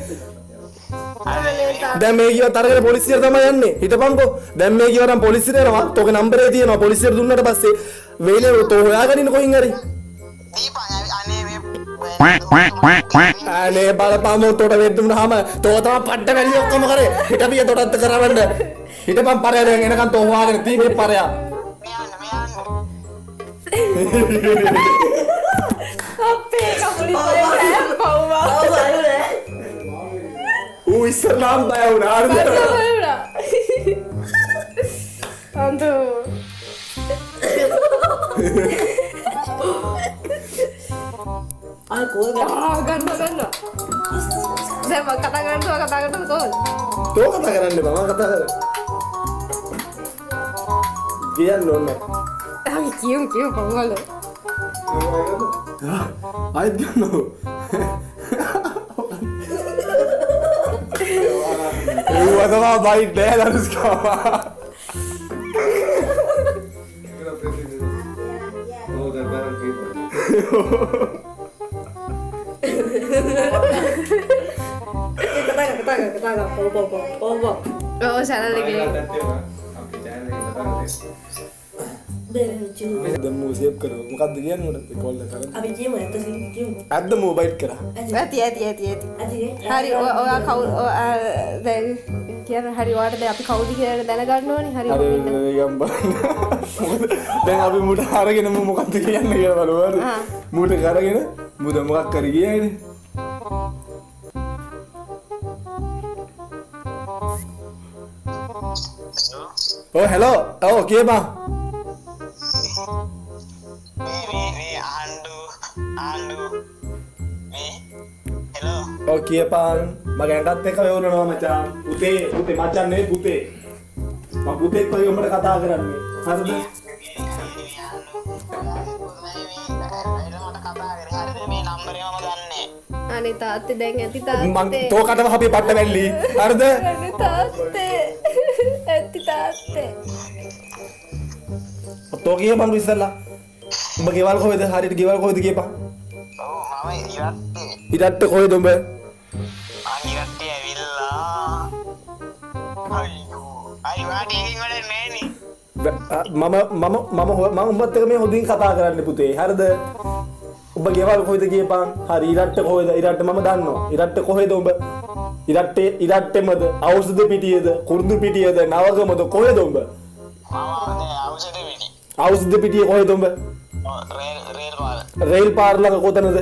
දැන් මේ කියවත් අරගෙන පොලිසියට තමයි යන්නේ හිටපන්කෝ දැන් මේ කියවනම් පොලිසියට එනවා තෝගේ නම්බරේ තියෙනවා පොලිසියට දුන්නාට පස්සේ වේලේ තෝ හොයාගෙන ඉන්න කොහින් හරි දීපන් අනේ මේ අනේ බලපන් තෝට වෙද්දුනහම තෝ තමයි පඩ වැලි ඔක්කොම කරේ හිටපිය තොටත් කරවන්න හිටපන් පරයා දැන් එනකන් තෝ හොයාගෙන තී මේ පරයා අපේ කපුලිස්සේ පව්වා ඌ ඉස්සරහම බය වුණා හරිද අන්තු ගන්න දැන් කතා කරන්න කොහොමද තෝ කතා කරන්න බෑ මම කතා කරා කියන්න ඕනේ අපි කියමු පංගල ආයෙත් ගන්නෝ ඌ අතවා බයිට් නෑ දරුස්කා Oh, channel lagi. දැන් මූ සේව් කරමු මොකද්ද කියන්නේ උඩ කෝල් එක කරන්නේ අපි කියමු ඇත්ත කියමු අද්ද මූ බයිට් කරා ඇති. හරි ඔයා කවුද දැන් කියන හරි ඔයාට දැන් අපි කවුද කියලා දැනගන්න ඕනේ. හරි හරි ගම් බලන්න මොකද දැන් අපි මුට අරගෙන මූ මොකද්ද කියන්නේ කියලා බලමු මුට කරගෙන මුද මොකක් කර කියන්නේ Oh, hello. Oh, කියපන්. ඔව් කියපන් මගේ ඇඟත් එක්ක වෙවුනනවා මචං පුතේ මචං නේ පුතේ මම පුතේ එක්ක උඹට කතා කරන්නේ හරිද අනේ තාත්තේ දැන් ඇති මං තාත්තේ තෝකටම අපි පට්ට වැල්ලි හරිද අනේ තාත්තේ ඇති තාත්තේ තෝ කියපන් ඉස්සල්ලා උඹ ගෙවල් කොහෙද හරියට ගෙවල් කොහෙද කියපන් ඔව් මම ඉරට්ටේ ඉරට්ට කොහෙද උඹ ඉරට්ටේ ඇවිල්ලා අයියෝ වාඩියෙන් වල නෑනේ මම උඹත් එක්ක මේ හොඳින් කතා කරන්න පුතේ හරිද උඹ ගෙවල් කොහෙද කියපන් හරි ඉරට්ට කොහෙද ඉරට්ට මම දන්නවා ඉරට්ට කොහෙද උඹ ඉරට්ටෙමද ඖෂධ පිටියේද කුරුඳු පිටියේද නවගමද කොහෙද උඹ ඖෂධ පිටියේ කොහෙද උඹ රේල් පාර ළඟ කොතනද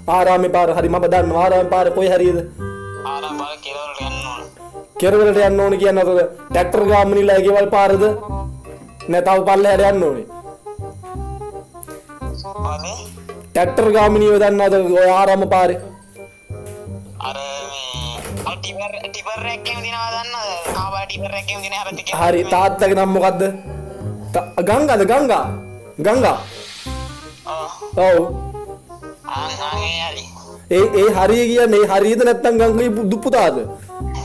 ආරාමේ පාර හරි මම දන්නවා ආරාමේ පාර කොයි හරියද කෙරවලට යන්න ඕනේ කියන්නේ අතද ට්‍රැක්ටර් ගාමිනිලා ගෙවල් පාරද නැතව පල්ලෙහාට යන්න ඕනේ ට්‍රැක්ටර් ගාමිනියව දන්නවද ඔය ආරාම පාරේ අර මේ ටිපර් එකකින් දිනවා දන්නවද කාබා ටිපර් එකකින් දින හැබැයි හරි තාත්තගේ නම මොකද්ද ගංගා ඔව් ඒ හරිය කියන්නේ ඒ හරියද නැත්නම් ගංගගේ පුතාද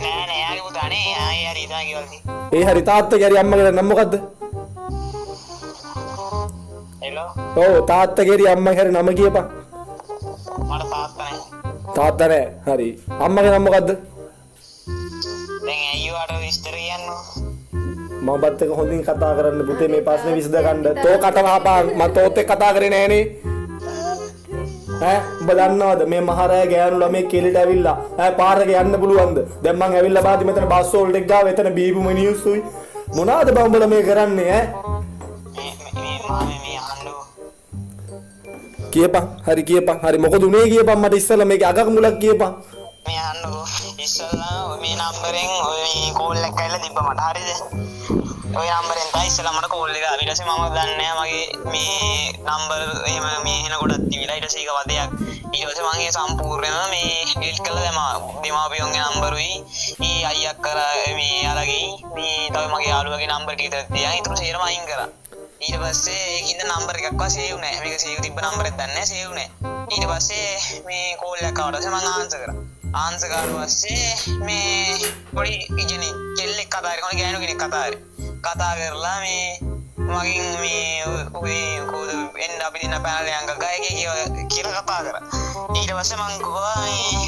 නෑ යාගේ පුතානේ ආයේ හරි ඉතින් කිව්වා ඒ හරි තාත්තගේ හරි අම්මගේ නම මොකද්ද හෙලෝ ඔව් තාත්තගේ හරි අම්මගේ හරි නම කියපන් මට තාත්තා නෑ හරි අම්මගේ නම මොකද්ද දැන් අයියෝට විස්තර කියන්නෝ මම බත් එක හොඳින් කතා කරන්න පුතේ මේ ප්‍රශ්නේ විසඳ ගන්න තෝ කට වහපන් මම තෝත් එක්ක කතා කරේ නෑනේ උඹ දන්නවද මේ මහරය ගෑනු ළමයි කෙලිට ඇවිල්ලා පාරක යන්න පුළුවන්ද දැන් මං ඇවිල්ලා බාදි මෙතන බස් හෝල්ඩ් එක ගාව එතන බීපු මිනිස්සුයි මොනවද බං උඹලා මේ කරන්නේ කියපන් හරි කියපන් හරි මොකද උනේ කියපන් මට ඉස්සෙල්ලා මේකේ අගක් මුලක් කියපන් මේ අහන්නකෝ ඉස්සෙල්ලා මේ නම්බරෙන් ඔය මේ කෝල් එක ඇවිල්ලා තිබ්බ මට හරිද ඔය නම්බරෙන් තමයි ඉස්සෙල්ලා මට කෝල් එක ආවා ඊට පස්සේ මම දන්නේ මගේ මේ නම්බර් එහෙම මේ එන කොටත් තිබිලා ඊට පස්සේ ඒක වදයක් ඊට පස්සේ මම ඒ සම්පූර්ණයෙන්ම මේ ඩිලීට් කරලා දැම්මා දෙමාපියන්ගේ නම්බරුයි මේ අයියක් කරා මේ යාළගේ මේ තව මගේ යාළුවගේ නම්බර් ටික තියන් ඊට පස්සේ ඒරම අයින් කරා ඊට පස්සේ ඒකින්ද නම්බර් එකක්වත් සේව් නැහැ මේක සේව් තිබ්බ නම්බර් එකක් දන්නේ නැහැ සේව් නැහැ ඊට පස්සේ මේ කෝල් එක ආවට පස්සේ මම ආන්සර් කරා පස්සේ මේ පොඩි ඉජනේ කෙල්ලෙක් කතා කරන ගෑනු කෙනෙක් කතා කරලා මේ මගෙන් මේ ඔය කොහොද එන්න අපි දින පැනලා යංග ගායකේ කියලා කතා කරා ඊට පස්සේ මං ගියා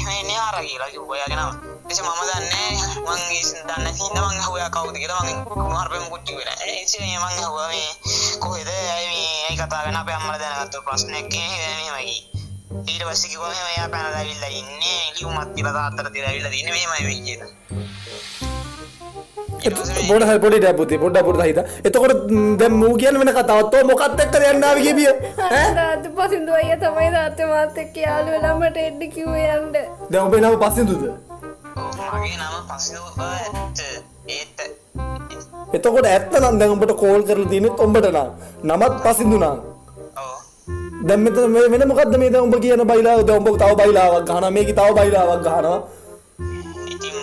මේ න්‍යාරා කියලා කිව්වා යාගේ නම එසේ මම දන්නේ මං දන්නේ හින්දා මං අහුවා කවුද කියලා මං කුමාරපෙම කුටි වෙලා එසේ මං අහුවා මේ කොහෙද මේ කතා කරන අපේ අම්මලා දැනගත්ත ප්‍රශ්නයක් මෙහෙමයි ඊට පස්සේ කිව්වා මෙහෙම එයා පැනලා ඇවිල්ලා ඉන්නේ ලියුමක් කියලා තාත්තට තියලා ඇවිල්ලා තින්නේ මෙහෙමයි වෙයි කියලා පොඩි පුතේ පොඩ්ඩක් හිතා එතකොට දැන් මූ කියන්නේ වෙන කතාවක් තෝ මොකක්ද එක්කද යන්න ආවේ කියපිය තාත්ත පසින්දු අයියා තමයි තාත්තේ මාත් එක්ක යාළු වෙලා මට එන්න කිව්වේ යන්න දැන් ඔබේ නම පසින්දුද මගේ නම පසින්දු ඒත් එතකොට ඇත්ත නම් දැන් උඹට කෝල් කරලා තියෙන්නේ උඹට නමත් පසින්දු නම් දැන් මෙතන වෙන මොකද්ද මේ දැන් උඹ කියන බයිලාව දැන් උඹ තව බයිලාවක් ගහනවා මේකේ තව බයිලාවක් ගහනවා ඉතින්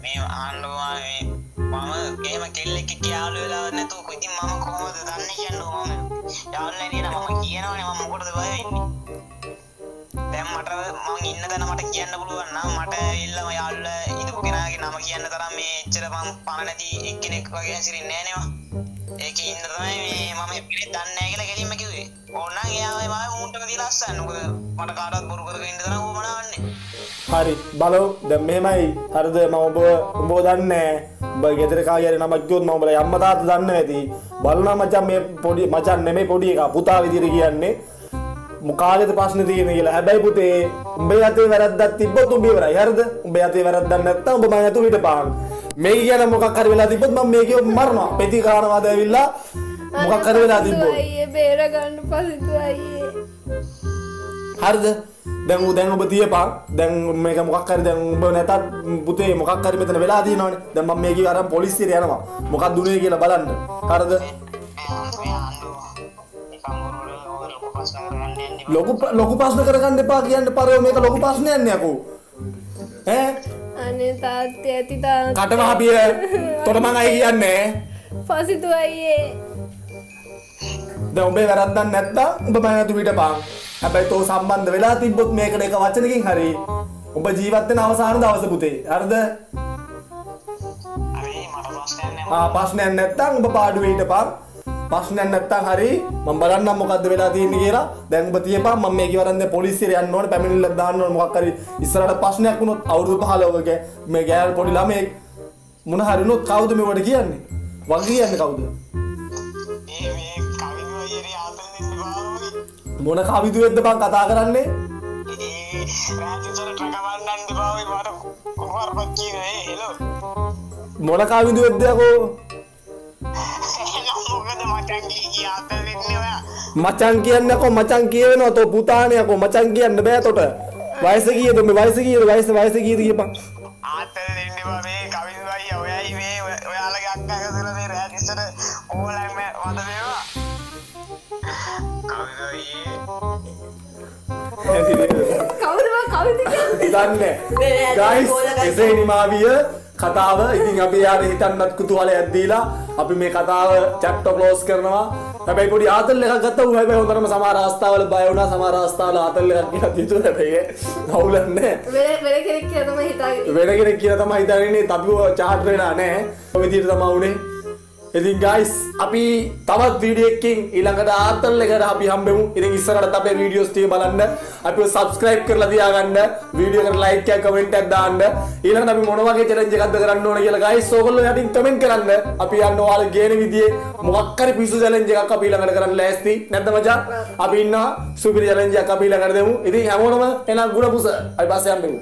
මේ ආන්නෝ මම එහෙම කෙල්ලෙක් එක්ක යාළු වෙලා නැතුව ඉතින් මම කොහොමද දන්නේ කියන්නේ මම යාළුවා නේද මම කියනවනේ මම මොකටද බය වෙන්නේ දැන් මට මං ඉන්න තැන මට කියන්න පුළුවන් නම් මට ඇවිල්ලා යාළුවා ඉදපු කෙනාගේ නම කියන්න තරම් මේ එච්චර මං පණ නැති එක්කෙනෙක් වගේ හැසිරෙන්නේ නැහැ නේද ඒකේ ඉන්න තමයි මේ මම එපිනේ දන්නේ නැහැ කියලා ගෙලින්ම කිව්වේ ඕනනම් එයාගේ මම උන්ටම දීලා අස්සන්න මොකද මට කාටවත් බොරු කරගෙන ඉන්න තරම් ඕමනාවන්නේ හරි බලමු දැන් මෙහෙමයි හරිද මම ඔබ දන්නේ ඔබ ගෙදර කාර්යය නමක් කිව්වොත් මම ඔබලා අම්මා තාත්තා දන්නේ නැති බලනවා මචං මේ පොඩි මචං නෙමෙයි පොඩි එකා පුතා විදිහට කියන්නේ මොකාලේද ප්‍රශ්නේ තියෙන්නේ කියලා හැබැයි පුතේ උඹේ යතේ වැරද්දක් තිබ්බොත් උඹ ඉවරයි හරිද උඹේ යතේ වැරද්දක් නැත්තම් උඹ මම යතු හිටපාන් මේක කියන මොකක් හරි වෙලා තිබ්බොත් මම මේකේ මරනවා පෙති කාරණාද ඇවිල්ලා මොකක් හරි වෙලා තිබ්බොත් අයියේ බේර ගන්න පසින්දු අයියේ හරිද දැන් ඔබ තියපන් දැන් මේක මොකක් හරි දැන් ඔබ නැතත් පුතේ මොකක් හරි මෙතන වෙලා තියෙනවනේ දැන් මම මේකේ අරන් පොලිසියට යනවා මොකක්ද උනේ කියලා බලන්න හරිද ලොකු ප්‍රශ්න කරගන්න එපා කියන්න පරෝ මේක ලොකු ප්‍රශ්නයක් නේ අකෝ. ඈ අනේ තාත්තේ ඇති තාත්තා කටම හපිය. තොට මං අය කියන්නේ. පසිතු අයියේ දැන් උඹේ වැරද්දක් නැත්නම් උඹ මම අතු පිටපන්. හැබැයි තෝ සම්බන්ධ වෙලා තිබ්බොත් මේකට එක වචනකින් හරි උඹ ජීවත් වෙන අවසාන දවස පුතේ. හරිද? ප්‍රශ්නයක් නැත්නම් උඹ පාඩුවේ හිටපන්. ප්‍රශ්නයක් නැත්නම් හරි මම බලන්නම් මොකද්ද වෙලා තියෙන්නේ කියලා. දැන් උඹ තියපන් මම මේක ඉවරන් දැන් පොලිසියට යන්න ඕනේ පැමිණිල්ලක් දාන්න ඕනේ මොකක් හරි ඉස්සරහට ප්‍රශ්නයක් වුණොත් අවුරුදු 15ක මේ ගෑල් පොඩි ළමෙක් මොන හරි වුණොත් කවුද මේවට කියන්නේ? වගේ කියන්නේ කවුද? මොන කවිදුවේද්ද බං කතා කරන්නේ? මොන කවිදුවේද්ද යකෝ? මචං කියන්නේ යකෝ මචං කියවෙනවා තෝ පුතානේ යකෝ මචං කියන්න බෑ තොට. වයස කීයද මේ වයස කීයද වයස කීයද කියපන්. ආතල් දෙන්න බා මේ කවිදු අයියා ඔයයි මේ ඔයාලගේ අක්කා ගසලා මේ රැත් ඉස්සර ඕලයි මේ වද වේවා. කවිදු අයියේ කවුද කියන්නේ දන්නේ ගයිස් එසේ නිමාවිය කතාව ඉතින් අපි යාර හිතන්නත් කුතුහලයක් දීලා අපි මේ කතාව චැප්ටර් ක්ලෝස් කරනවා. හැබැයි පොඩි ආතල් එකක් ගත්තා උන් හැබැයි හොඳටම සමහර අවස්ථාවල බය වුණා සමහර අවස්ථාවල ආතල් එකක් කියලා දිතුන හැබැයි නවුලක් නැහැ. වෙන කෙනෙක් කියලා තමයි හිතාගෙන වෙන කෙනෙක් කියලා තමයි හිතාගෙන ඉන්නේ. අපි චාට් වෙලා නැහැ. ඔය විදිහට තමයි උනේ. ඉතින් guys අපි තවත් වීඩියෝ එකකින් ඊළඟට ආතල් එකට අපි හම්බෙමු. ඉතින් ඉස්සරහට අපේ වීඩියෝස් ටික බලන්න. අපිව subscribe කරලා තියාගන්න. වීඩියෝ එකට like එකක් comment එකක් දාන්න. ඊළඟට අපි මොන වගේ challenge එකක්ද කරන්න ඕන කියලා guys ඕගොල්ලෝ යටින් comment කරන්න. අපි යන්න ඔයාලා ගේන විදිහේ මොකක් හරි පිස්සු challenge එකක් අපි ඊළඟට කරන්න ලෑස්ති. නැද්ද මචං? අපි ඉන්නවා සුපිරි challenge එකක් අපි ඊළඟට දෙමු. ඉතින් හැමෝටම එන ගුණ පුස. අපි පස්සේ හම්බෙමු.